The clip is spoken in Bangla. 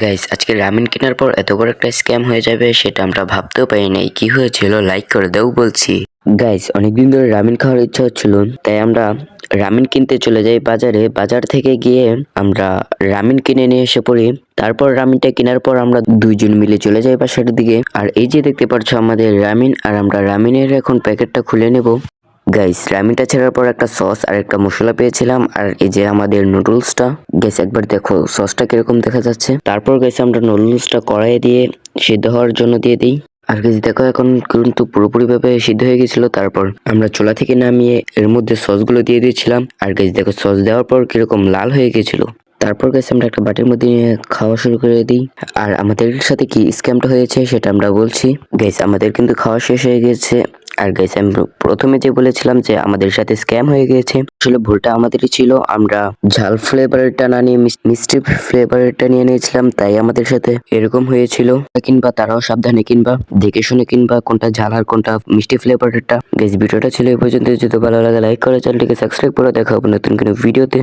গাইস আজকে রামেন কেনার পর এত বড় একটা স্ক্যাম হয়ে যাবে সেটা আমরা ভাবতেও পারি নাই। কি হয়েছিল লাইক করে দাও বলছি। গাইস অনেকদিন ধরে রামেন খাওয়ার ইচ্ছা হচ্ছিল, তাই আমরা রামেন কিনতে চলে যাই বাজারে। বাজার থেকে গিয়ে আমরা রামেন কিনে নিয়ে এসে পড়ি। তারপর রামেনটা কেনার পর আমরা দুইজন মিলে চলে যাই বাসার দিকে। আর এই যে দেখতে পাচ্ছ আমাদের রামেন, আর আমরা রামেনের এখন প্যাকেটটা খুলে নেব। গাইস রামিনটা ছেড়ার পর একটা সস আর একটা মশলা পেয়েছিলাম, আর এই যে আমাদের নুডলসটা। গাইস একবার দেখো সসটা কিরকম দেখা যাচ্ছে। তারপর গাইস আমরা নুডলসটা কড়াইয়ে দিয়ে সিদ্ধ হওয়ার জন্য দিয়ে দিই। আর গাইস দেখো এখন কিন্তু পুরোপুরি ভাবে সিদ্ধ হয়ে গেছিল। তারপর আমরা চুলা থেকে নামিয়ে এর মধ্যে সসগুলো দিয়ে দিয়েছিলাম। আর গাইস দেখো সস দেওয়ার পর কিরকম লাল হয়ে গেছিল। তারপর গাইস আমরা একটা বাটির মধ্যে নিয়ে খাওয়া শুরু করে দিই। আর আমাদের সাথে কি স্ক্যামটা হয়েছে সেটা আমরা বলছি। গাইস আমাদের কিন্তু খাওয়া শেষ হয়ে গেছে। আর গাইস আমি প্রথমে যে বলেছিলাম যে আমাদের সাথে স্ক্যাম হয়ে গেছে, আসলে ভুলটা আমাদেরই ছিল। আমরা ঝাল ফ্লেভারেরটা না নিয়ে মিষ্টি ফ্লেভারেরটা নিয়ে নিয়েছিলাম, তাই আমাদের সাথে এরকম হয়েছিল। কিংবা তারাও সাবধানে কিনবা, দেখে শুনে কিনবা কোনটা ঝাল আর কোনটা মিষ্টি ফ্লেভারেরটা। গাইস ভিডিওটা ছিল এই পর্যন্ত। যদি ভালো লাগে লাইক করে চ্যানেলটিকে সাবস্ক্রাইব করে দেখা হবে নতুন কোনো ভিডিওতে।